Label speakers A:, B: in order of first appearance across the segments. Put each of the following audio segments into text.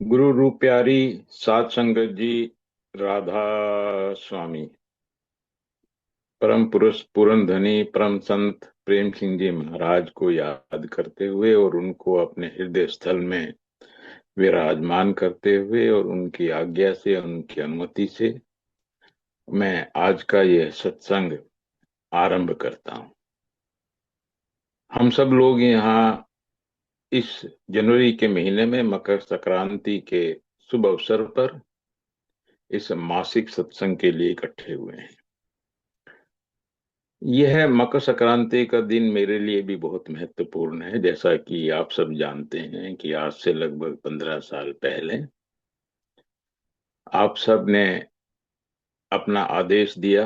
A: गुरु रूप प्यारी साध संगत जी, राधा स्वामी, परम पुरुष पूरन धनी परम संत प्रेम सिंह जी महाराज को याद करते हुए और उनको अपने हृदय स्थल में विराजमान करते हुए और उनकी आज्ञा से, उनकी अनुमति से मैं आज का यह सत्संग आरंभ करता हूँ। हम सब लोग यहाँ इस जनवरी के महीने में मकर संक्रांति के शुभ अवसर पर इस मासिक सत्संग के लिए इकट्ठे हुए हैं। यह मकर संक्रांति का दिन मेरे लिए भी बहुत महत्वपूर्ण है। जैसा कि आप सब जानते हैं कि आज से लगभग 15 साल पहले आप सब ने अपना आदेश दिया।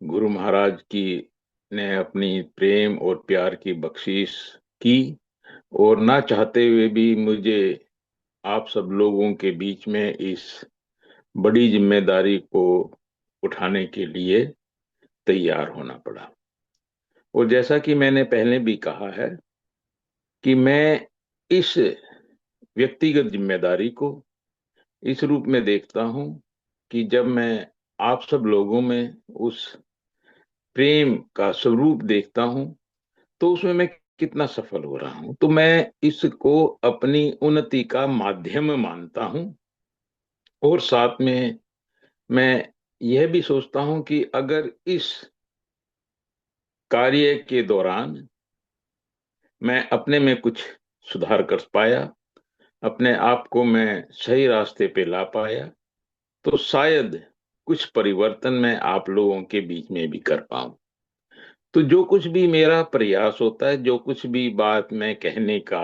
A: गुरु महाराज की ने अपनी प्रेम और प्यार की बख्शीश की और ना चाहते हुए भी मुझे आप सब लोगों के बीच में इस बड़ी जिम्मेदारी को उठाने के लिए तैयार होना पड़ा। और जैसा कि मैंने पहले भी कहा है कि मैं इस व्यक्तिगत जिम्मेदारी को इस रूप में देखता हूं कि जब मैं आप सब लोगों में उस प्रेम का स्वरूप देखता हूं तो उसमें मैं कितना सफल हो रहा हूं, तो मैं इसको अपनी उन्नति का माध्यम मानता हूं। और साथ में मैं यह भी सोचता हूं कि अगर इस कार्य के दौरान मैं अपने में कुछ सुधार कर पाया, अपने आप को मैं सही रास्ते पे ला पाया, तो शायद कुछ परिवर्तन मैं आप लोगों के बीच में भी कर पाऊं। तो जो कुछ भी मेरा प्रयास होता है, जो कुछ भी बात मैं कहने का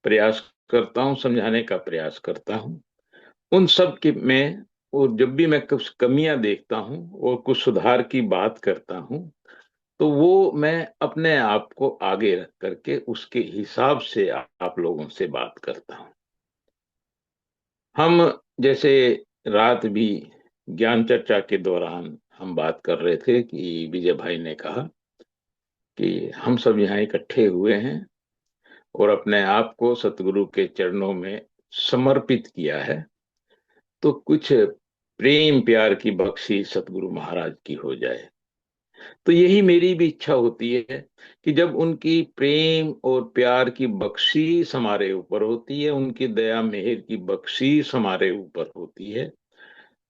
A: प्रयास करता हूं, समझाने का प्रयास करता हूं, उन सब के मैं, और जब भी मैं कुछ कमियां देखता हूं और कुछ सुधार की बात करता हूं, तो वो मैं अपने आप को आगे रख करके उसके हिसाब से आप लोगों से बात करता हूं। हम जैसे रात भी ज्ञान चर्चा के दौरान हम बात कर रहे थे कि विजय भाई ने कहा कि हम सब यहाँ इकट्ठे हुए हैं और अपने आप को सतगुरु के चरणों में समर्पित किया है, तो कुछ प्रेम प्यार की बख्शीश सतगुरु महाराज की हो जाए। तो यही मेरी भी इच्छा होती है कि जब उनकी प्रेम और प्यार की बख्शीश हमारे ऊपर होती है, उनकी दया मेहर की बख्शीश हमारे ऊपर होती है,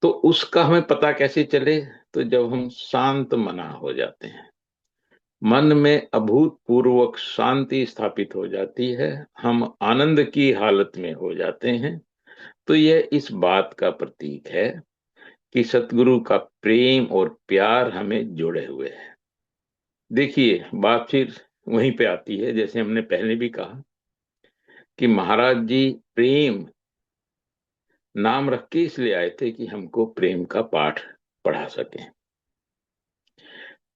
A: तो उसका हमें पता कैसे चले? तो जब हम शांत मना हो जाते हैं, मन में अभूतपूर्वक शांति स्थापित हो जाती है, हम आनंद की हालत में हो जाते हैं, तो यह इस बात का प्रतीक है कि सतगुरु का प्रेम और प्यार हमें जोड़े हुए है। देखिए, बात फिर वहीं पे आती है, जैसे हमने पहले भी कहा कि महाराज जी प्रेम नाम रख के इसलिए आए थे कि हमको प्रेम का पाठ पढ़ा सकें।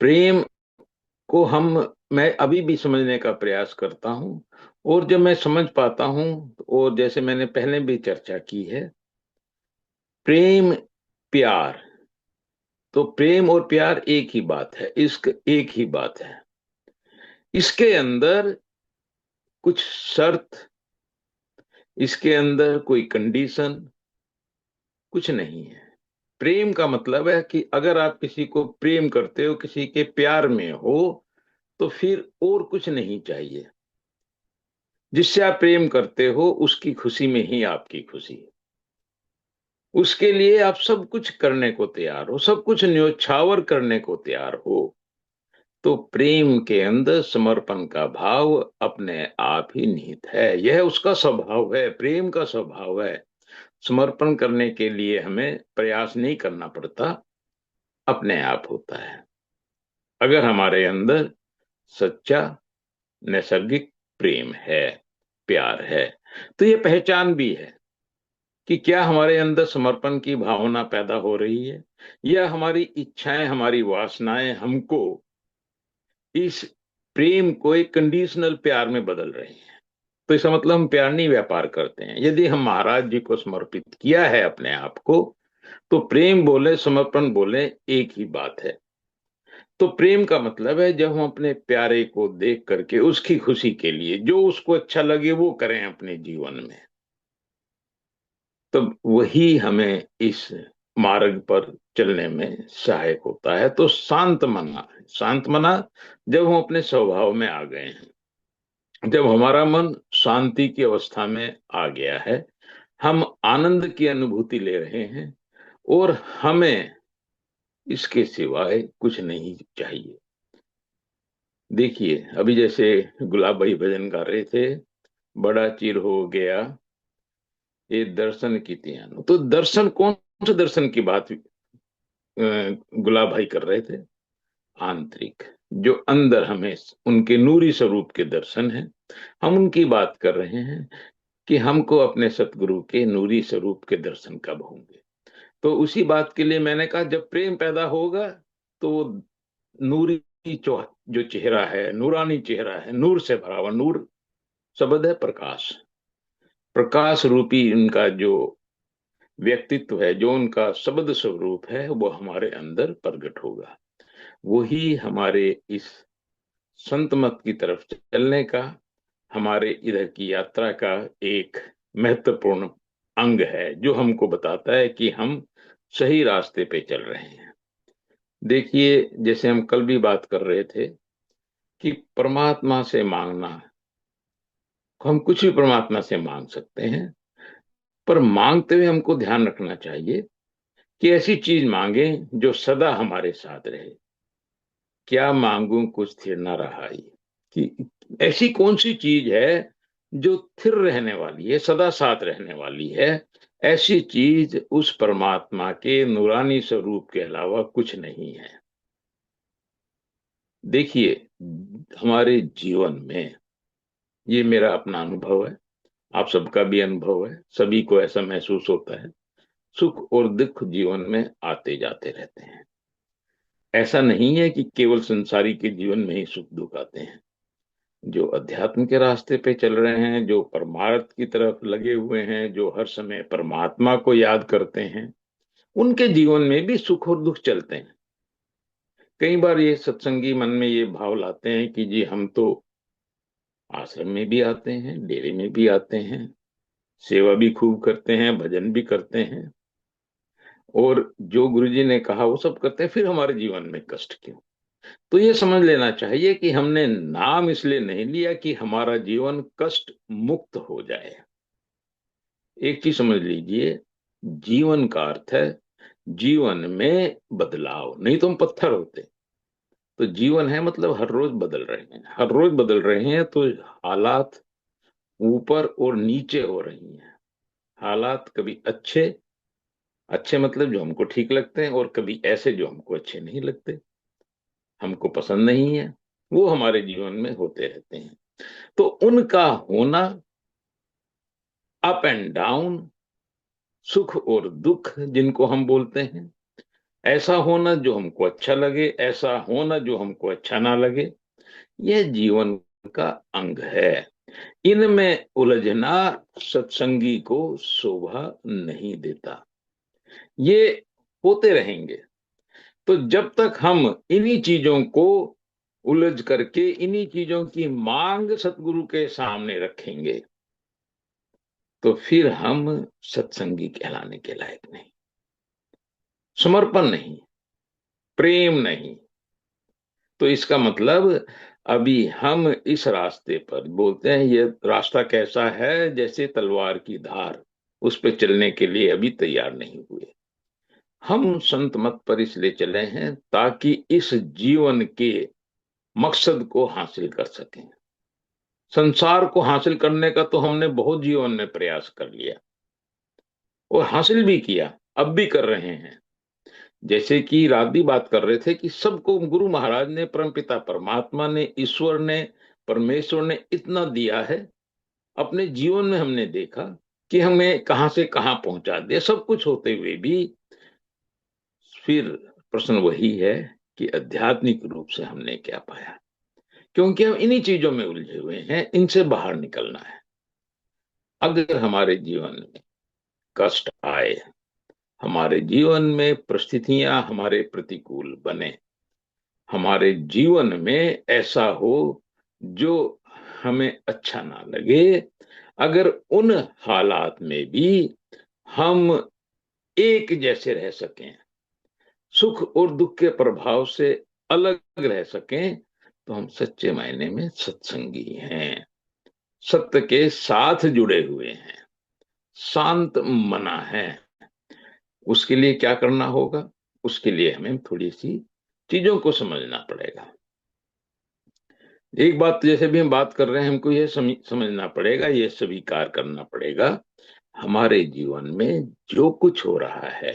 A: प्रेम को हम मैं अभी भी समझने का प्रयास करता हूं, और जब मैं समझ पाता हूं, और जैसे मैंने पहले भी चर्चा की है, प्रेम प्यार, तो प्रेम और प्यार एक ही बात है, इश्क एक ही बात है। इसके अंदर कुछ शर्त, इसके अंदर कोई कंडीशन कुछ नहीं है। प्रेम का मतलब है कि अगर आप किसी को प्रेम करते हो, किसी के प्यार में हो, तो फिर और कुछ नहीं चाहिए। जिससे आप प्रेम करते हो उसकी खुशी में ही आपकी खुशी है। उसके लिए आप सब कुछ करने को तैयार हो, सब कुछ न्योछावर करने को तैयार हो। तो प्रेम के अंदर समर्पण का भाव अपने आप ही निहित है, यह उसका स्वभाव है, प्रेम का स्वभाव है। समर्पण करने के लिए हमें प्रयास नहीं करना पड़ता, अपने आप होता है, अगर हमारे अंदर सच्चा नैसर्गिक प्रेम है, प्यार है। तो ये पहचान भी है कि क्या हमारे अंदर समर्पण की भावना पैदा हो रही है, या हमारी इच्छाएं, हमारी वासनाएं हमको इस प्रेम को एक कंडीशनल प्यार में बदल रही हैं। तो इसका मतलब हम प्यार नहीं व्यापार करते हैं। यदि हम महाराज जी को समर्पित किया है अपने आप को, तो प्रेम बोले समर्पण बोले एक ही बात है। तो प्रेम का मतलब है जब हम अपने प्यारे को देख करके उसकी खुशी के लिए जो उसको अच्छा लगे वो करें अपने जीवन में। तब वही हमें इस मार्ग पर चलने में सहायक होता है। तो शांत मना, शांत मना जब हम अपने स्वभाव में आ गए हैं, जब हमारा मन शांति की अवस्था में आ गया है, हम आनंद की अनुभूति ले रहे हैं और हमें इसके सिवाय कुछ नहीं चाहिए। देखिए, अभी जैसे गुलाब भाई भजन गा रहे थे, बड़ा चिर हो गया ये दर्शन की त्यान। तो दर्शन, कौन से दर्शन की बात गुलाब भाई कर रहे थे? आंतरिक, जो अंदर हमें उनके नूरी स्वरूप के दर्शन हैं, हम उनकी बात कर रहे हैं कि हमको अपने सतगुरु के नूरी स्वरूप के दर्शन कब होंगे। तो उसी बात के लिए मैंने कहा, जब प्रेम पैदा होगा तो नूरी जो चेहरा है, नूरानी चेहरा है, नूर से भरा हुआ, नूर शब्द है प्रकाश, प्रकाश रूपी उनका जो व्यक्तित्व है, जो उनका शब्द स्वरूप है, वो हमारे अंदर प्रकट होगा। वही हमारे इस संत मत की तरफ चलने का, हमारे इधर की यात्रा का एक महत्वपूर्ण अंग है, जो हमको बताता है कि हम सही रास्ते पे चल रहे हैं। देखिए, जैसे हम कल भी बात कर रहे थे कि परमात्मा से मांगना, हम कुछ भी परमात्मा से मांग सकते हैं, पर मांगते हुए हमको ध्यान रखना चाहिए कि ऐसी चीज मांगे जो सदा हमारे साथ रहे। क्या मांगू कुछ स्थिर न रहा, कि ऐसी कौन सी चीज है जो स्थिर रहने वाली है, सदा साथ रहने वाली है। ऐसी चीज उस परमात्मा के नूरानी स्वरूप के अलावा कुछ नहीं है। देखिए, हमारे जीवन में, ये मेरा अपना अनुभव है, आप सबका भी अनुभव है, सभी को ऐसा महसूस होता है, सुख और दुख जीवन में आते जाते रहते हैं। ऐसा नहीं है कि केवल संसारी के जीवन में ही सुख दुख आते हैं। जो अध्यात्म के रास्ते पे चल रहे हैं, जो परमार्थ की तरफ लगे हुए हैं, जो हर समय परमात्मा को याद करते हैं, उनके जीवन में भी सुख और दुख चलते हैं। कई बार ये सत्संगी मन में ये भाव लाते हैं कि जी हम तो आश्रम में भी आते हैं, डेरे में भी आते हैं, सेवा भी खूब करते हैं, भजन भी करते हैं, और जो गुरुजी ने कहा वो सब करते हैं, फिर हमारे जीवन में कष्ट क्यों? तो ये समझ लेना चाहिए कि हमने नाम इसलिए नहीं लिया कि हमारा जीवन कष्ट मुक्त हो जाए। एक चीज समझ लीजिए, जीवन का अर्थ है जीवन में बदलाव, नहीं तो हम पत्थर होते। तो जीवन है मतलब हर रोज बदल रहे हैं, हर रोज बदल रहे हैं, तो हालात ऊपर और नीचे हो रही हैं। हालात कभी अच्छे, अच्छे मतलब जो हमको ठीक लगते हैं, और कभी ऐसे जो हमको अच्छे नहीं लगते, हमको पसंद नहीं है, वो हमारे जीवन में होते रहते हैं। तो उनका होना, अप एंड डाउन, सुख और दुख जिनको हम बोलते हैं, ऐसा होना जो हमको अच्छा लगे, ऐसा होना जो हमको अच्छा ना लगे, यह जीवन का अंग है। इनमें उलझना सत्संगी को शोभा नहीं देता। ये होते रहेंगे। तो जब तक हम इन्हीं चीजों को उलझ करके, इन्हीं चीजों की मांग सतगुरु के सामने रखेंगे, तो फिर हम सत्संगी कहलाने के लायक नहीं। समर्पण नहीं, प्रेम नहीं। तो इसका मतलब, अभी हम इस रास्ते पर बोलते हैं, ये रास्ता कैसा है, जैसे तलवार की धार, उस पे चलने के लिए अभी तैयार नहीं हुए। हम संत मत पर इसलिए चले हैं ताकि इस जीवन के मकसद को हासिल कर सकें। संसार को हासिल करने का तो हमने बहुत जीवन में प्रयास कर लिया और हासिल भी किया, अब भी कर रहे हैं। जैसे कि रात भी बात कर रहे थे कि सबको गुरु महाराज ने, परमपिता परमात्मा ने, ईश्वर ने, परमेश्वर ने इतना दिया है, अपने जीवन में हमने देखा कि हमें कहां से कहां पहुंचा दिया। सब कुछ होते हुए भी फिर प्रश्न वही है कि आध्यात्मिक रूप से हमने क्या पाया, क्योंकि हम इन्हीं चीजों में उलझे हुए हैं, इनसे बाहर निकलना है। अगर हमारे जीवन में कष्ट आए, हमारे जीवन में परिस्थितियां हमारे प्रतिकूल बने, हमारे जीवन में ऐसा हो जो हमें अच्छा ना लगे, अगर उन हालात में भी हम एक जैसे रह सकें, सुख और दुख के प्रभाव से अलग रह सकें, तो हम सच्चे मायने में सत्संगी हैं, सत्य के साथ जुड़े हुए हैं, शांत मना है। उसके लिए क्या करना होगा? उसके लिए हमें थोड़ी सी चीजों को समझना पड़ेगा। एक बात तो जैसे भी हम बात कर रहे हैं, हमको यह समझना पड़ेगा, यह स्वीकार करना पड़ेगा, हमारे जीवन में जो कुछ हो रहा है,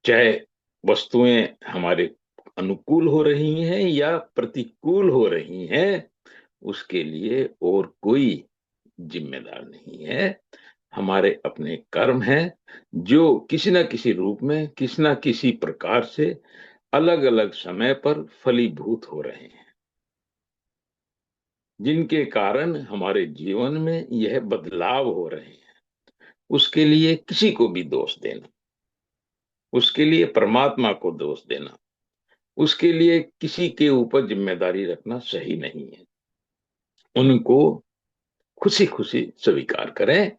A: चाहे वस्तुएं हमारे अनुकूल हो रही हैं या प्रतिकूल हो रही हैं, उसके लिए और कोई जिम्मेदार नहीं है। हमारे अपने कर्म हैं, जो किसी न किसी रूप में, किसी न किसी प्रकार से अलग अलग समय पर फलीभूत हो रहे हैं, जिनके कारण हमारे जीवन में यह बदलाव हो रहे हैं। उसके लिए किसी को भी दोष देना, उसके लिए परमात्मा को दोष देना, उसके लिए किसी के ऊपर जिम्मेदारी रखना सही नहीं है। उनको खुशी खुशी स्वीकार करें,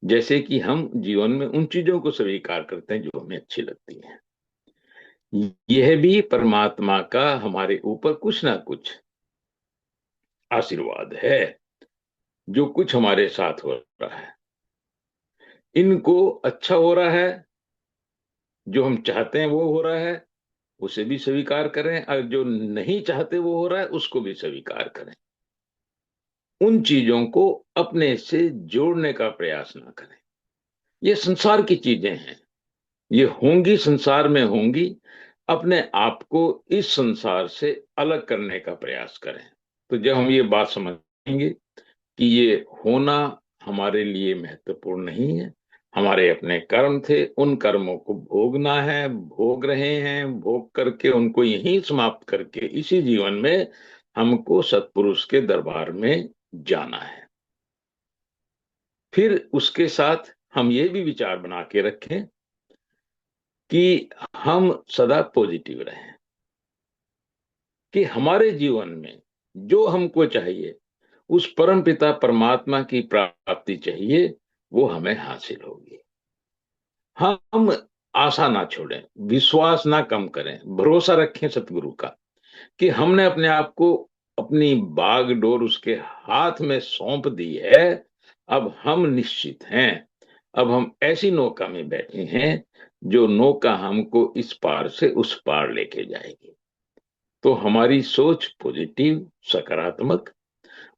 A: जैसे कि हम जीवन में उन चीजों को स्वीकार करते हैं जो हमें अच्छी लगती हैं। यह भी परमात्मा का हमारे ऊपर कुछ ना कुछ आशीर्वाद है, जो कुछ हमारे साथ हो रहा है। इनको अच्छा हो रहा है, जो हम चाहते हैं वो हो रहा है, उसे भी स्वीकार करें, और जो नहीं चाहते वो हो रहा है उसको भी स्वीकार करें। उन चीजों को अपने से जोड़ने का प्रयास ना करें। ये संसार की चीजें हैं, ये होंगी, संसार में होंगी। अपने आप को इस संसार से अलग करने का प्रयास करें। तो जब हम ये बात समझेंगे कि ये होना हमारे लिए महत्वपूर्ण नहीं है, हमारे अपने कर्म थे, उन कर्मों को भोगना है, भोग रहे हैं, भोग करके उनको यहीं समाप्त करके इसी जीवन में हमको सत्पुरुष के दरबार में जाना है। फिर उसके साथ हम ये भी विचार बना के रखें कि हम सदा पॉजिटिव रहें, कि हमारे जीवन में जो हमको चाहिए, उस परम पिता परमात्मा की प्राप्ति चाहिए, वो हमें हासिल होगी। हम आशा ना छोड़ें, विश्वास ना कम करें, भरोसा रखें सतगुरु का, कि हमने अपने आप को, अपनी बागडोर उसके हाथ में सौंप दी है। अब हम निश्चित हैं, अब हम ऐसी नौका में बैठे हैं जो नौका हमको इस पार से उस पार लेके जाएगी। तो हमारी सोच पॉजिटिव, सकारात्मक,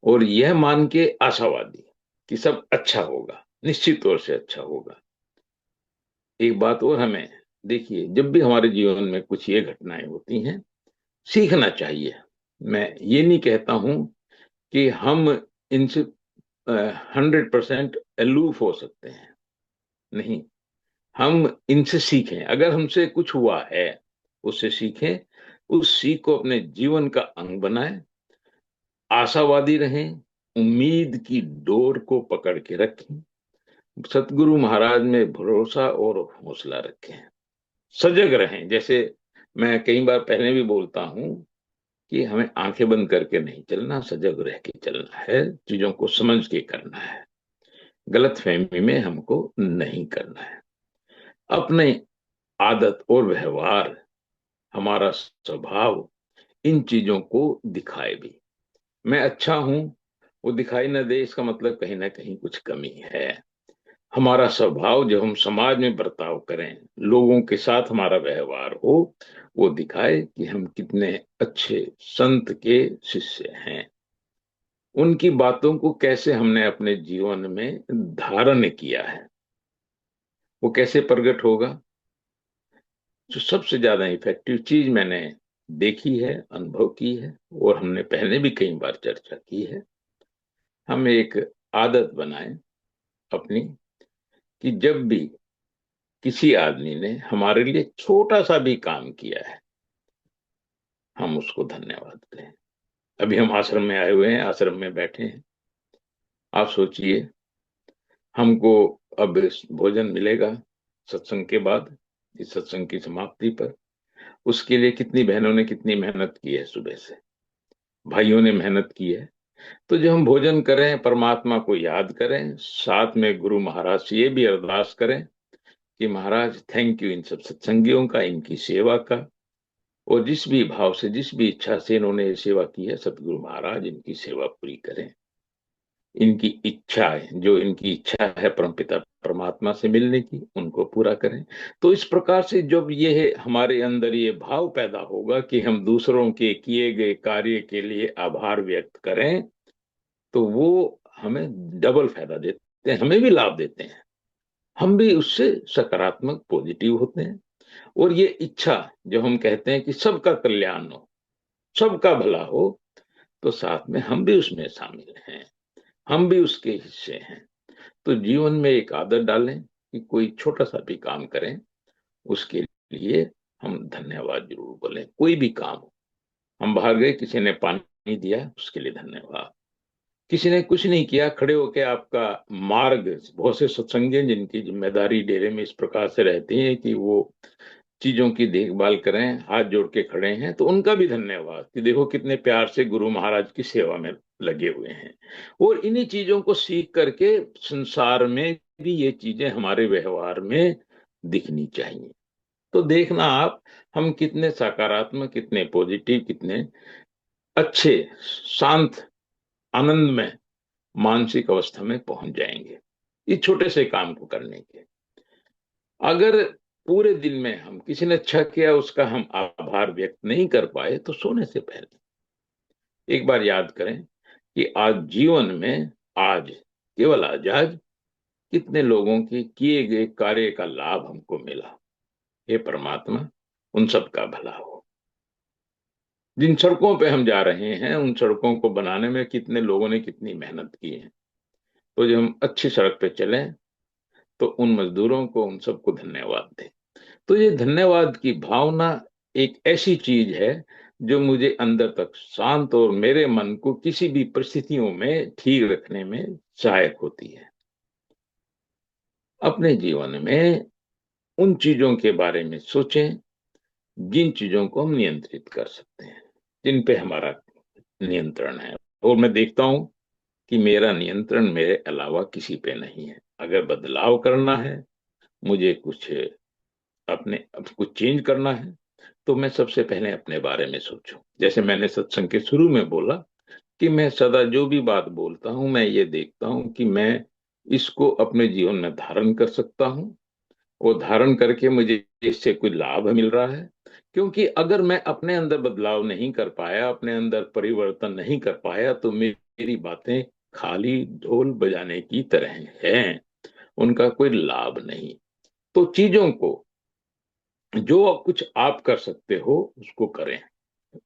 A: और यह मान के आशावादी कि सब अच्छा होगा, निश्चित तौर से अच्छा होगा। एक बात और हमें देखिए, जब भी हमारे जीवन में कुछ ये घटनाएं होती हैं, सीखना चाहिए। मैं ये नहीं कहता हूं कि हम इनसे 100% अलूफ हो सकते हैं, नहीं। हम इनसे सीखें, अगर हमसे कुछ हुआ है उससे सीखें, उस सीख को अपने जीवन का अंग बनाएं, आशावादी रहें, उम्मीद की डोर को पकड़ के रखें, सतगुरु महाराज में भरोसा और हौसला रखें, सजग रहें। जैसे मैं कई बार पहले भी बोलता हूं कि हमें आंखें बंद करके नहीं चलना, सजग रह के चलना है, चीजों को समझ के करना है, गलत फहमी में हमको नहीं करना है। अपने आदत और व्यवहार, हमारा स्वभाव इन चीजों को दिखाए भी। मैं अच्छा हूं, वो दिखाई ना दे, इसका मतलब कहीं ना कहीं कुछ कमी है। हमारा स्वभाव, जो हम समाज में बर्ताव करें, लोगों के साथ हमारा व्यवहार हो, वो दिखाए कि हम कितने अच्छे संत के शिष्य हैं। उनकी बातों को कैसे हमने अपने जीवन में धारण किया है, वो कैसे प्रकट होगा। जो सबसे ज्यादा इफेक्टिव चीज मैंने देखी है, अनुभव की है, और हमने पहले भी कई बार चर्चा की है, हम एक आदत बनाएं अपनी, कि जब भी किसी आदमी ने हमारे लिए छोटा सा भी काम किया है, हम उसको धन्यवाद दें। अभी हम आश्रम में आए हुए हैं, आश्रम में बैठे हैं, आप सोचिए, हमको अब भोजन मिलेगा सत्संग के बाद, इस सत्संग की समाप्ति पर। उसके लिए कितनी बहनों ने कितनी मेहनत की है, सुबह से भाइयों ने मेहनत की है। तो जब हम भोजन करें परमात्मा को याद करें, साथ में गुरु महाराज से ये भी अरदास करें कि महाराज थैंक यू इन सब सत्संगियों का, इनकी सेवा का, और जिस भी भाव से जिस भी इच्छा से इन्होंने ये सेवा की है, सतगुरु महाराज इनकी सेवा पूरी करें। इनकी इच्छा है, जो इनकी इच्छा है परमपिता परमात्मा से मिलने की, उनको पूरा करें। तो इस प्रकार से जब ये हमारे अंदर ये भाव पैदा होगा कि हम दूसरों के किए गए कार्य के लिए आभार व्यक्त करें, तो वो हमें डबल फायदा देते हैं, हमें भी लाभ देते हैं, हम भी उससे सकारात्मक पॉजिटिव होते हैं। और ये इच्छा जो हम कहते हैं कि सबका कल्याण हो, सबका भला हो, तो साथ में हम भी उसमें शामिल हैं, हम भी उसके हिस्से हैं। तो जीवन में एक आदत डालें कि कोई छोटा सा भी काम करें, उसके लिए हम धन्यवाद जरूर बोलें। कोई भी काम हो, हम बाहर गए, किसी ने पानी दिया, उसके लिए धन्यवाद। किसी ने कुछ नहीं किया, खड़े होके आपका मार्ग, बहुत से सत्संगी हैं जिनकी जिम्मेदारी डेरे में इस प्रकार से रहती है कि वो चीजों की देखभाल करें, हाथ जोड़ के खड़े हैं, तो उनका भी धन्यवाद कि देखो कितने प्यार से गुरु महाराज की सेवा में लगे हुए हैं। और इन्हीं चीजों को सीख करके संसार में भी ये चीजें हमारे व्यवहार में दिखनी चाहिए। तो देखना आप, हम कितने सकारात्मक, कितने पॉजिटिव, कितने अच्छे, शांत, आनंद में, मानसिक अवस्था में पहुंच जाएंगे इस छोटे से काम को करने के। अगर पूरे दिन में हम, किसी ने अच्छा किया उसका हम आभार व्यक्त नहीं कर पाए, तो सोने से पहले एक बार याद करें कि आज जीवन में, आज, केवल आज आज कितने लोगों के किए गए कार्य का लाभ हमको मिला। हे परमात्मा, उन सब का भला हो। जिन सड़कों पे हम जा रहे हैं, उन सड़कों को बनाने में कितने लोगों ने कितनी मेहनत की है। तो जब हम अच्छी सड़क पे चलें, तो उन मजदूरों को, उन सबको धन्यवाद दें। तो ये धन्यवाद की भावना एक ऐसी चीज है जो मुझे अंदर तक शांत और मेरे मन को किसी भी परिस्थितियों में ठीक रखने में सहायक होती है। अपने जीवन में उन चीजों के बारे में सोचें जिन चीजों को हम नियंत्रित कर सकते हैं, जिन पे हमारा नियंत्रण है। और मैं देखता हूं कि मेरा नियंत्रण मेरे अलावा किसी पे नहीं है। अगर बदलाव करना है, मुझे कुछ अपने अब कुछ चेंज करना है, तो मैं सबसे पहले अपने बारे में सोचूं। जैसे मैंने सत्संग के शुरू में बोला कि मैं सदा जो भी बात बोलता हूं, मैं ये देखता हूं कि मैं इसको अपने जीवन में धारण कर सकता हूं, और धारण करके मुझे इससे कोई लाभ मिल रहा है। क्योंकि अगर मैं अपने अंदर बदलाव नहीं कर पाया, अपने अंदर परिवर्तन नहीं कर पाया, तो मेरी बातें खाली ढोल बजाने की तरह हैं, उनका कोई लाभ नहीं। तो चीजों को, जो कुछ आप कर सकते हो उसको करें।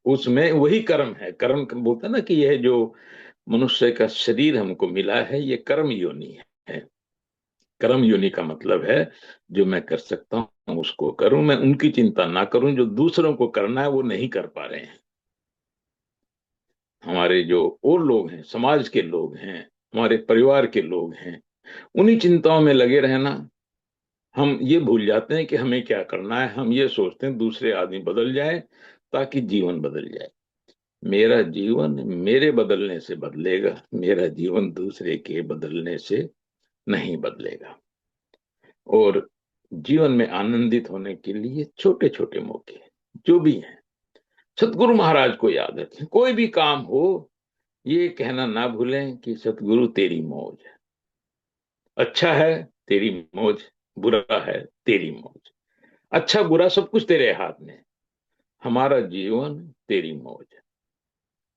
A: उसमें वही कर्म है। कर्म बोलते हैं ना कि यह जो मनुष्य का शरीर हमको मिला है, ये कर्म योनि है। कर्म योनि का मतलब है जो मैं कर सकता हूँ उसको करूं, मैं उनकी चिंता ना करूं जो दूसरों को करना है वो नहीं कर पा रहे हैं। हमारे जो और लोग हैं, समाज के लोग हैं, हमारे परिवार के लोग हैं, उन्हीं चिंताओं में लगे रहना, हम ये भूल जाते हैं कि हमें क्या करना है। हम ये सोचते हैं दूसरे आदमी बदल जाए ताकि जीवन बदल जाए। मेरा जीवन मेरे बदलने से बदलेगा, मेरा जीवन दूसरे के बदलने से नहीं बदलेगा। और जीवन में आनंदित होने के लिए छोटे छोटे मौके जो भी हैं, सतगुरु महाराज को याद रखें। कोई भी काम हो, ये कहना ना भूलें कि सतगुरु तेरी मौज है। अच्छा है तेरी मौज, बुरा है तेरी मौज। अच्छा बुरा सब कुछ तेरे हाथ में है, हमारा जीवन तेरी मौज है।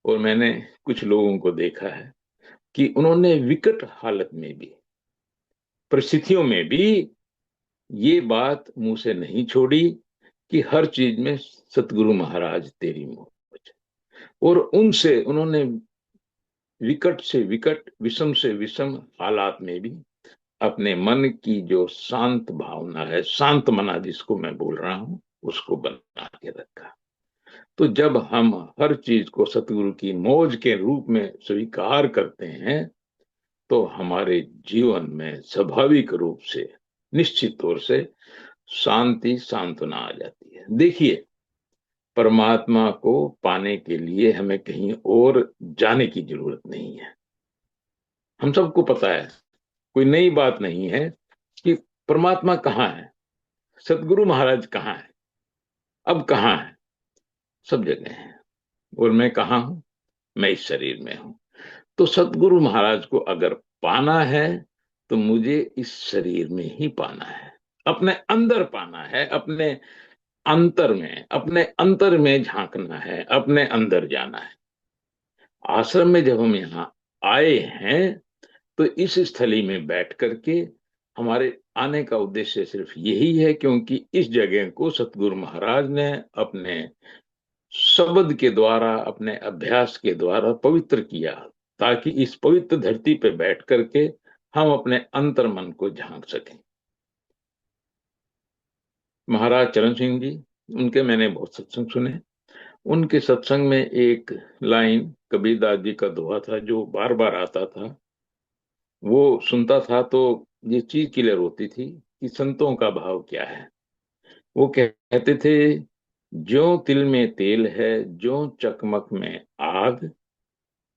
A: और मैंने कुछ लोगों को देखा है कि उन्होंने विकट हालत में भी, परिस्थितियों में भी ये बात मुंह से नहीं छोड़ी कि हर चीज में सतगुरु महाराज तेरी मौज। और उनसे उन्होंने विकट से विकट, विषम से विषम हालात में भी अपने मन की जो शांत भावना है, शांत मना जिसको मैं बोल रहा हूं, उसको बना के रखा। तो जब हम हर चीज को सतगुरु की मौज के रूप में स्वीकार करते हैं, तो हमारे जीवन में स्वाभाविक रूप से, निश्चित तौर से शांति, सांत्वना आ जाती है। देखिए, परमात्मा को पाने के लिए हमें कहीं और जाने की जरूरत नहीं है। हम सबको पता है, कोई नई बात नहीं है कि परमात्मा कहाँ है, सतगुरु महाराज कहाँ है, अब कहाँ है। सब जगह है। और मैं कहाँ हूं? मैं इस शरीर में हूं। तो सतगुरु महाराज को अगर पाना है तो मुझे इस शरीर में ही पाना है, अपने अंदर पाना है, अपने अंतर में झांकना है, अपने अंदर जाना है। आश्रम में जब हम यहाँ आए हैं तो इस स्थली में बैठ करके हमारे आने का उद्देश्य सिर्फ यही है, क्योंकि इस जगह को सतगुरु महाराज ने अपने शब्द के द्वारा, अपने अभ्यास के द्वारा पवित्र किया, ताकि इस पवित्र धरती पर बैठ करके हम अपने अंतर मन को झांक सकें। महाराज चरण सिंह जी, उनके मैंने बहुत सत्संग सुने। उनके सत्संग में एक लाइन कबीरदास जी का दोहा था जो बार बार आता था। वो सुनता था तो ये चीज क्लियर होती थी कि संतों का भाव क्या है। वो कहते थे, ज्यों तिल में तेल है, ज्यों चकमक में आग,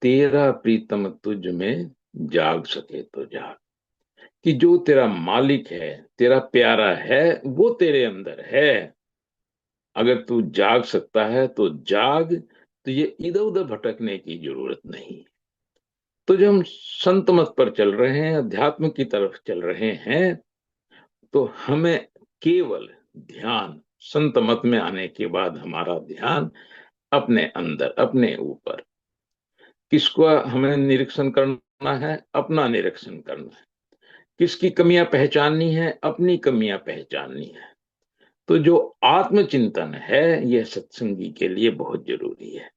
A: तेरा प्रीतम तुझ में जाग सके तो जाग। कि जो तेरा मालिक है, तेरा प्यारा है, वो तेरे अंदर है। अगर तू जाग सकता है तो जाग। तो ये इधर उधर भटकने की जरूरत नहीं। तो जब हम संत मत पर चल रहे हैं, अध्यात्म की तरफ चल रहे हैं, तो हमें केवल ध्यान, संत मत में आने के बाद हमारा ध्यान अपने अंदर, अपने ऊपर। किसको हमें निरीक्षण करना है? अपना निरीक्षण करना है। किसकी कमियां पहचाननी है? अपनी कमियां पहचाननी है। तो जो आत्मचिंतन है, यह सत्संगी के लिए बहुत जरूरी है।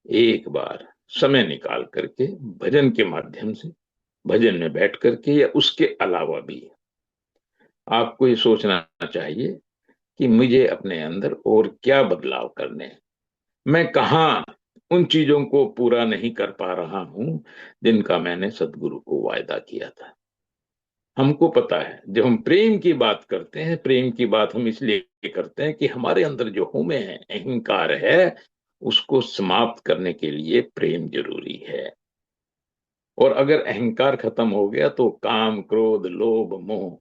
A: एक बार समय निकाल करके भजन के माध्यम से, भजन में बैठ करके या उसके अलावा भी आपको ये सोचना चाहिए कि मुझे अपने अंदर और क्या बदलाव करने हैं। मैं कहाँ उन चीजों को पूरा नहीं कर पा रहा हूं जिनका मैंने सदगुरु को वायदा किया था। हमको पता है, जब हम प्रेम की बात करते हैं, प्रेम की बात हम इसलिए करते हैं कि हमारे अंदर जो हमें है, अहंकार है, उसको समाप्त करने के लिए प्रेम जरूरी है। और अगर अहंकार खत्म हो गया तो काम, क्रोध, लोभ, मोह,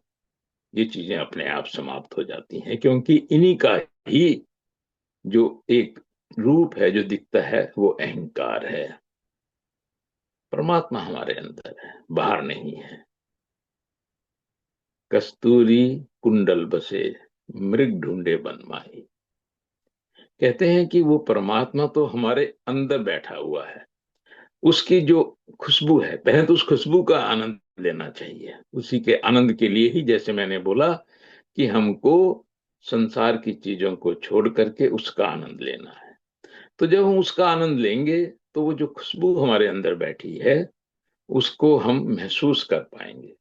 A: ये चीजें अपने आप समाप्त हो जाती हैं, क्योंकि इन्हीं का ही जो एक रूप है, जो दिखता है, वो अहंकार है। परमात्मा हमारे अंदर है, बाहर नहीं है। कस्तूरी कुंडल बसे, मृग ढूंढे बन माही। कहते हैं कि वो परमात्मा तो हमारे अंदर बैठा हुआ है। उसकी जो खुशबू है, पहले तो उस खुशबू का आनंद लेना चाहिए। उसी के आनंद के लिए ही, जैसे मैंने बोला, कि हमको संसार की चीजों को छोड़ करके उसका आनंद लेना है। तो जब हम उसका आनंद लेंगे तो वो जो खुशबू हमारे अंदर बैठी है, उसको हम महसूस कर पाएंगे।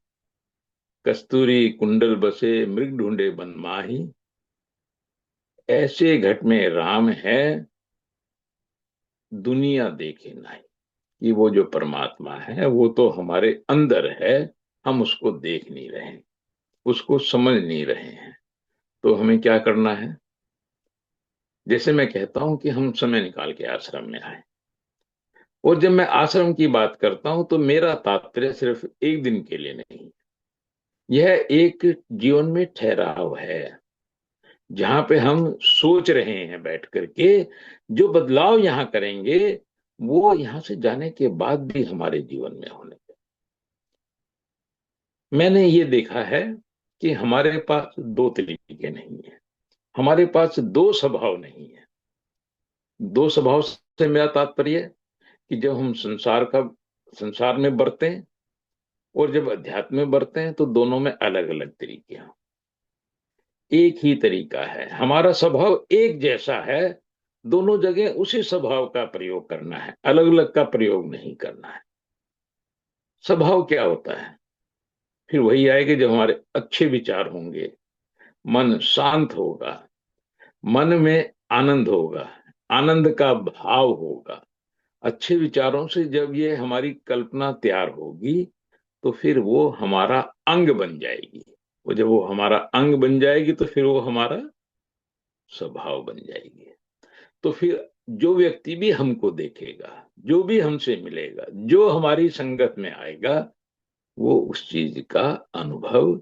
A: कस्तूरी कुंडल बसे, मृग ढूंढे बन माही, ऐसे घट में राम है, दुनिया देखे नहीं। कि वो जो परमात्मा है वो तो हमारे अंदर है, हम उसको देख नहीं रहे हैं, उसको समझ नहीं रहे हैं। तो हमें क्या करना है? जैसे मैं कहता हूं कि हम समय निकाल के आश्रम में आए, और जब मैं आश्रम की बात करता हूं तो मेरा तात्पर्य सिर्फ एक दिन के लिए नहीं, यह एक जीवन में ठहराव है, जहां पे हम सोच रहे हैं बैठ करके जो बदलाव यहाँ करेंगे, वो यहाँ से जाने के बाद भी हमारे जीवन में होने। मैंने ये देखा है कि हमारे पास दो तरीके नहीं है, हमारे पास दो स्वभाव नहीं है। दो स्वभाव से मेरा तात्पर्य कि जब हम संसार में बरते हैं और जब अध्यात्म में बरते हैं, तो दोनों में अलग अलग तरीके हैं। एक ही तरीका है, हमारा स्वभाव एक जैसा है, दोनों जगह उसी स्वभाव का प्रयोग करना है, अलग अलग का प्रयोग नहीं करना है। स्वभाव क्या होता है? फिर वही आएगा जब हमारे अच्छे विचार होंगे, मन शांत होगा, मन में आनंद होगा, आनंद का भाव होगा। अच्छे विचारों से जब ये हमारी कल्पना तैयार होगी, तो फिर वो हमारा अंग बन जाएगी। वो जब वो हमारा अंग बन जाएगी तो फिर वो हमारा स्वभाव बन जाएगी। तो फिर जो व्यक्ति भी हमको देखेगा, जो भी हमसे मिलेगा, जो हमारी संगत में आएगा, वो उस चीज का अनुभव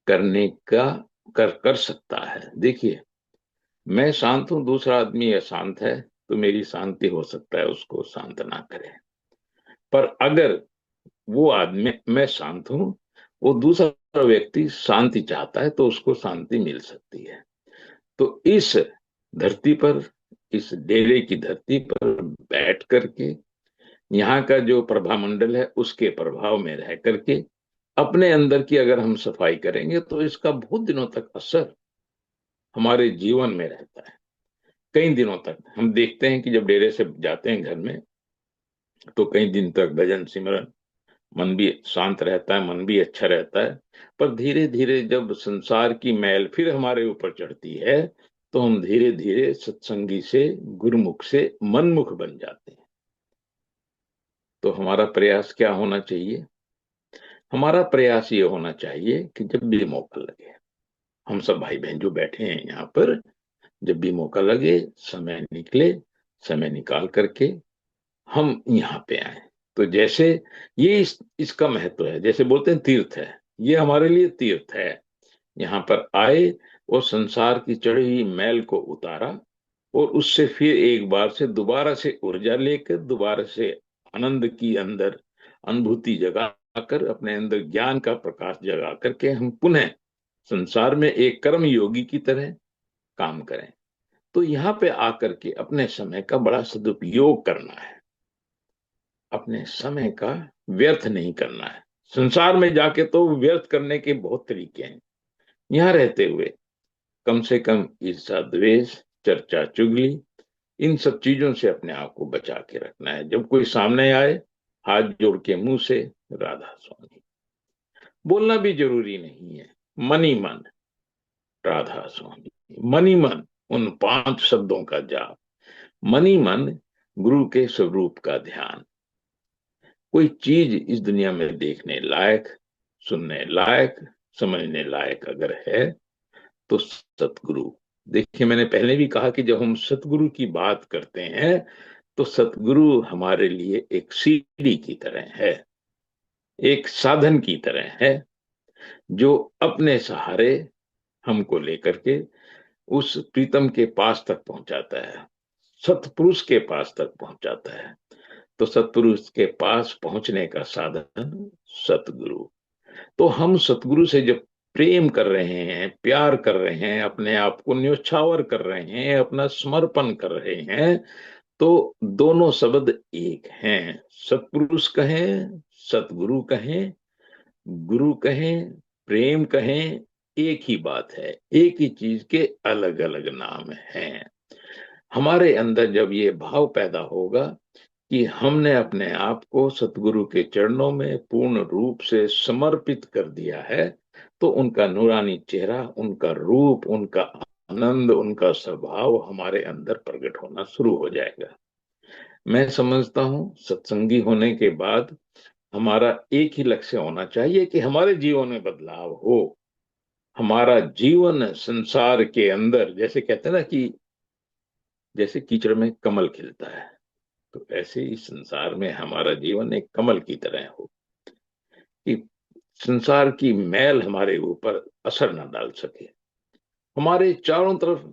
A: करने का कर सकता है। देखिए, मैं शांत हूं, दूसरा आदमी अशांत है, तो मेरी शांति हो सकता है उसको शांत ना करे। पर अगर वो आदमी, मैं शांत हूं, वो दूसरा व्यक्ति शांति चाहता है, तो उसको शांति मिल सकती है। तो इस धरती पर, इस डेरे की धरती पर बैठ करके, यहाँ का जो प्रभामंडल है उसके प्रभाव में रह करके अपने अंदर की अगर हम सफाई करेंगे, तो इसका बहुत दिनों तक असर हमारे जीवन में रहता है। कई दिनों तक हम देखते हैं कि जब डेरे से जाते हैं घर में, तो कई दिन तक भजन सिमरन, मन भी शांत रहता है, मन भी अच्छा रहता है। पर धीरे धीरे जब संसार की मैल फिर हमारे ऊपर चढ़ती है, तो हम धीरे धीरे सत्संगी से, गुरुमुख से मनमुख बन जाते हैं। तो हमारा प्रयास क्या होना चाहिए? हमारा प्रयास ये होना चाहिए कि जब भी मौका लगे, हम सब भाई बहन जो बैठे हैं यहाँ पर, जब भी मौका लगे, समय निकले, समय निकाल करके हम यहाँ पे आए। तो जैसे ये इसका महत्व है, जैसे बोलते हैं तीर्थ है, ये हमारे लिए तीर्थ है। यहाँ पर आए और संसार की चढ़ी हुई मैल को उतारा, और उससे फिर एक बार से दोबारा से ऊर्जा लेकर, दोबारा से आनंद की अंदर अनुभूति जगा कर, अपने अंदर ज्ञान का प्रकाश जगा करके हम पुनः संसार में एक कर्म योगी की तरह काम करें। तो यहाँ पे आकर के अपने समय का बड़ा सदुपयोग करना है, अपने समय का व्यर्थ नहीं करना है। संसार में जाके तो व्यर्थ करने के बहुत तरीके हैं, यहाँ रहते हुए कम से कम ईर्ष्या द्वेष, चर्चा चुगली, इन सब चीजों से अपने आप को बचा के रखना है। जब कोई सामने आए, हाथ जोड़ के मुंह से राधा स्वामी बोलना भी जरूरी नहीं है, मन ही मन राधा स्वामी, मन ही मन उन 5 शब्दों का जाप, मन ही मन गुरु के स्वरूप का ध्यान। कोई चीज इस दुनिया में देखने लायक, सुनने लायक, समझने लायक अगर है, तो सतगुरु। देखिए, मैंने पहले भी कहा कि जब हम सतगुरु की बात करते हैं, तो सतगुरु हमारे लिए एक सीढ़ी की तरह है, एक साधन की तरह है, जो अपने सहारे हमको लेकर के उस प्रीतम के पास तक पहुंचाता है, सतपुरुष के पास तक पहुंचाता है। तो सतपुरुष के पास पहुंचने का साधन सतगुरु। तो हम सतगुरु से जब प्रेम कर रहे हैं, प्यार कर रहे हैं, अपने आप को न्योछावर कर रहे हैं, अपना समर्पण कर रहे हैं, तो दोनों शब्द एक हैं। सतपुरुष कहें, सतगुरु कहें, गुरु कहें, प्रेम कहें, एक ही बात है, एक ही चीज के अलग अलग नाम हैं। हमारे अंदर जब ये भाव पैदा होगा कि हमने अपने आप को सतगुरु के चरणों में पूर्ण रूप से समर्पित कर दिया है, तो उनका नूरानी चेहरा, उनका रूप, उनका आनंद, उनका स्वभाव हमारे अंदर प्रकट होना शुरू हो जाएगा। मैं समझता हूं सत्संगी होने के बाद हमारा एक ही लक्ष्य होना चाहिए कि हमारे जीवन में बदलाव हो। हमारा जीवन संसार के अंदर, जैसे कहते हैं ना कि जैसे कीचड़ में कमल खिलता है, तो ऐसे ही संसार में हमारा जीवन एक कमल की तरह हो, कि संसार की मैल हमारे ऊपर असर न डाल सके। हमारे चारों तरफ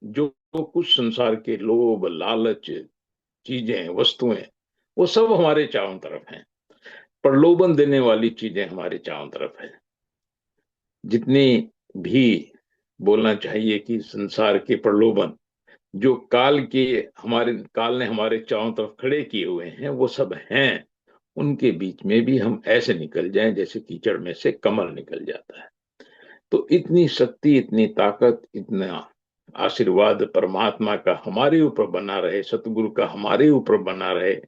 A: जो कुछ संसार के लोभ लालच, चीजें, वस्तुएं, वो सब हमारे चारों तरफ हैं। प्रलोभन देने वाली चीजें हमारे चारों तरफ है। जितनी भी बोलना चाहिए कि संसार के प्रलोभन जो काल ने हमारे चारों तरफ खड़े किए हुए हैं, वो सब हैं। उनके बीच में भी हम ऐसे निकल जाएं जैसे कीचड़ में से कमल निकल जाता है। तो इतनी शक्ति, इतनी ताकत, इतना आशीर्वाद परमात्मा का हमारे ऊपर बना रहे, सतगुरु का हमारे ऊपर बना रहे,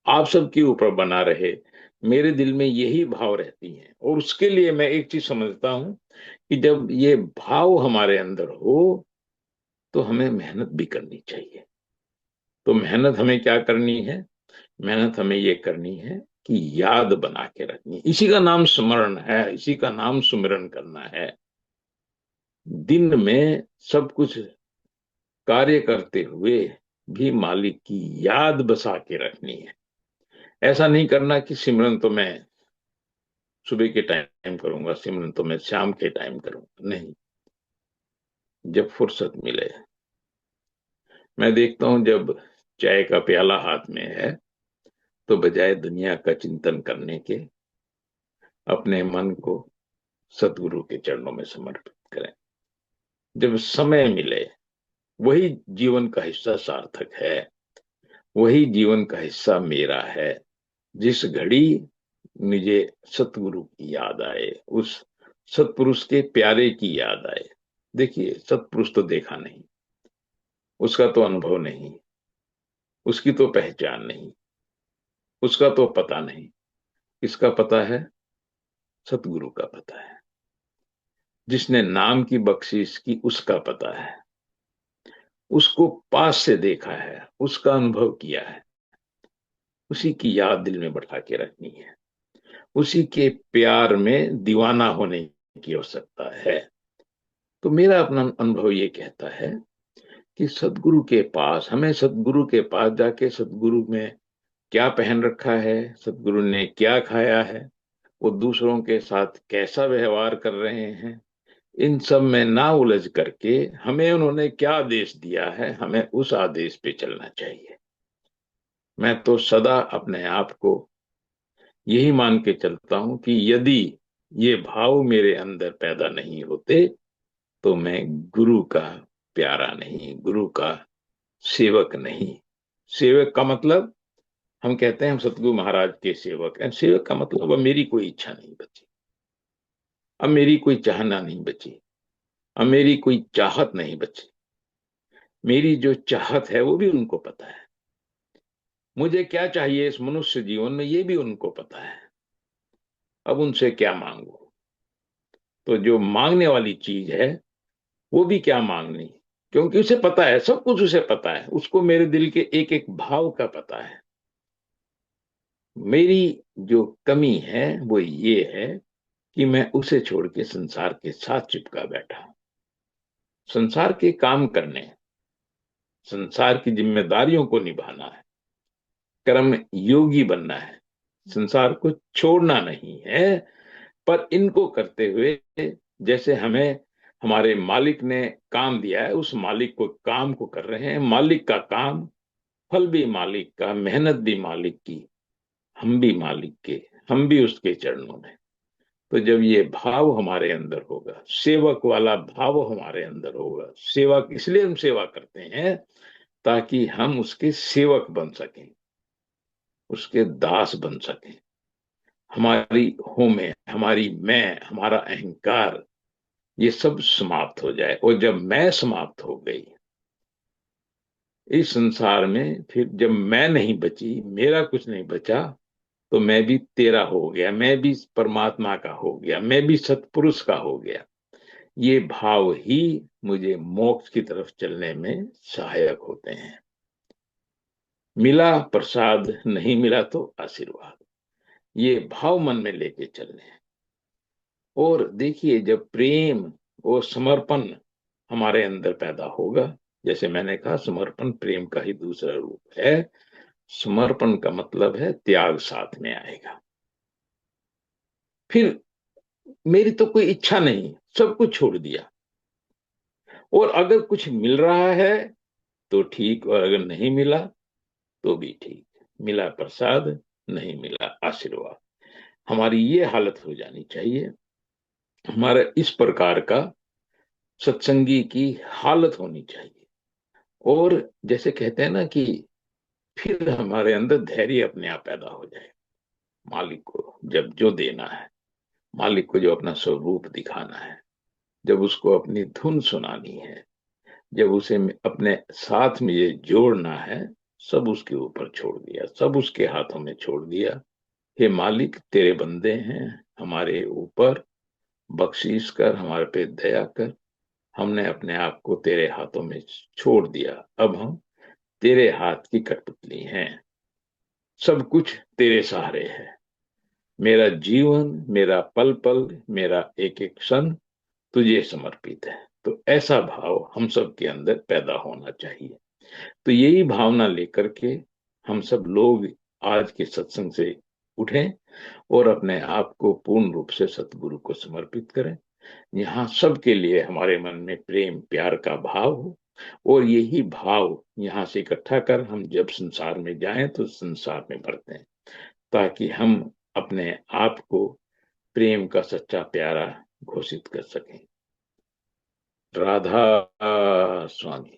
A: आप सबके ऊपर बना रहे। मेरे दिल में यही भाव रहती है, और उसके लिए मैं एक चीज समझता हूं कि जब ये भाव हमारे अंदर हो, तो हमें मेहनत भी करनी चाहिए। तो मेहनत हमें क्या करनी है? मेहनत हमें ये करनी है कि याद बना के रखनी है। इसी का नाम स्मरण है, इसी का नाम सुमिरन करना है। दिन में सब कुछ कार्य करते हुए भी मालिक की याद बसा के रखनी है। ऐसा नहीं करना कि सिमरन तो मैं सुबह के टाइम करूंगा, सिमरन तो मैं शाम के टाइम करूंगा, नहीं। जब फुर्सत मिले। मैं देखता हूं जब चाय का प्याला हाथ में है तो बजाय दुनिया का चिंतन करने के अपने मन को सदगुरु के चरणों में समर्पित करें। जब समय मिले, वही जीवन का हिस्सा सार्थक है, वही जीवन का हिस्सा मेरा है। जिस घड़ी मुझे सतगुरु की याद आए, उस सतपुरुष के प्यारे की याद आए। देखिए, सतपुरुष तो देखा नहीं, उसका तो अनुभव नहीं, उसकी तो पहचान नहीं, उसका तो पता नहीं। किसका पता है? सतगुरु का पता है। जिसने नाम की बख्शिश की, उसका पता है। उसको पास से देखा है, उसका अनुभव किया है। उसी की याद दिल में बैठा के रखनी है। उसी के प्यार में दीवाना होने की आवश्यकता है। तो मेरा अपना अनुभव ये कहता है कि सदगुरु के पास, हमें सदगुरु के पास जाके सदगुरु में क्या पहन रखा है, सदगुरु ने क्या खाया है, वो दूसरों के साथ कैसा व्यवहार कर रहे हैं, इन सब में ना उलझ करके हमें उन्होंने क्या आदेश दिया है, हमें उस आदेश पे चलना चाहिए। मैं तो सदा अपने आप को यही मान के चलता हूं कि यदि ये भाव मेरे अंदर पैदा नहीं होते तो मैं गुरु का प्यारा नहीं, गुरु का सेवक नहीं। सेवक का मतलब, हम कहते हैं हम सतगुरु महाराज के सेवक हैं। सेवक का मतलब अब मेरी कोई इच्छा नहीं बची, अब मेरी कोई चाहना नहीं बची, अब मेरी कोई चाहत नहीं बची। मेरी जो चाहत है वो भी उनको पता है। मुझे क्या चाहिए इस मनुष्य जीवन में, ये भी उनको पता है। अब उनसे क्या मांगू? तो जो मांगने वाली चीज है वो भी क्या मांगनी, क्योंकि उसे पता है, सब कुछ उसे पता है। उसको मेरे दिल के एक एक भाव का पता है। मेरी जो कमी है वो ये है कि मैं उसे छोड़ के संसार के साथ चिपका बैठा हूं। संसार के काम करने, संसार की जिम्मेदारियों को निभाना है, कर्म योगी बनना है, संसार को छोड़ना नहीं है। पर इनको करते हुए, जैसे हमें हमारे मालिक ने काम दिया है, उस मालिक को काम को कर रहे हैं। मालिक का काम, फल भी मालिक का, मेहनत भी मालिक की, हम भी मालिक के, हम भी उसके चरणों में। तो जब ये भाव हमारे अंदर होगा, सेवक वाला भाव हमारे अंदर होगा, सेवा इसलिए हम सेवा करते हैं ताकि हम उसके सेवक बन सकें, उसके दास बन सकें। हमारी हो में, हमारी मैं, हमारा अहंकार, ये सब समाप्त हो जाए। और जब मैं समाप्त हो गई इस संसार में, फिर जब मैं नहीं बची, मेरा कुछ नहीं बचा, तो मैं भी तेरा हो गया, मैं भी परमात्मा का हो गया, मैं भी सतपुरुष का हो गया। ये भाव ही मुझे मोक्ष की तरफ चलने में सहायक होते हैं। मिला प्रसाद, नहीं मिला तो आशीर्वाद। ये भाव मन में लेके चलने हैं। और देखिए, जब प्रेम और समर्पण हमारे अंदर पैदा होगा, जैसे मैंने कहा, समर्पण प्रेम का ही दूसरा रूप है। समर्पण का मतलब है त्याग साथ में आएगा। फिर मेरी तो कोई इच्छा नहीं, सब कुछ छोड़ दिया। और अगर कुछ मिल रहा है तो ठीक, और अगर नहीं मिला तो भी ठीक। मिला प्रसाद, नहीं मिला आशीर्वाद। हमारी ये हालत हो जानी चाहिए। हमारा इस प्रकार का सत्संगी की हालत होनी चाहिए। और जैसे कहते हैं ना कि फिर हमारे अंदर धैर्य अपने आप पैदा हो जाए। मालिक को जब जो देना है, मालिक को जो अपना स्वरूप दिखाना है, जब उसको अपनी धुन सुनानी है, जब उसे अपने साथ में ये जोड़ना है, सब उसके ऊपर छोड़ दिया, सब उसके हाथों में छोड़ दिया। हे मालिक, तेरे बंदे हैं, हमारे ऊपर बख्शीश कर, हमारे पे दया कर। हमने अपने आप को तेरे हाथों में छोड़ दिया। अब हम तेरे हाथ की कठपुतली हैं। सब कुछ तेरे सहारे है। मेरा जीवन, मेरा पल पल, मेरा एक एक क्षण तुझे समर्पित है। तो ऐसा भाव हम सब के अंदर पैदा होना चाहिए। तो यही भावना लेकर के हम सब लोग आज के सत्संग से उठें और अपने आप को पूर्ण रूप से सतगुरु को समर्पित करें। यहाँ सबके लिए हमारे मन में प्रेम प्यार का भाव हो, और यही भाव यहाँ से इकट्ठा कर हम जब संसार में जाएं तो संसार में बढ़ते हैं, ताकि हम अपने आप को प्रेम का सच्चा प्यारा घोषित कर सकें। राधा स्वामी।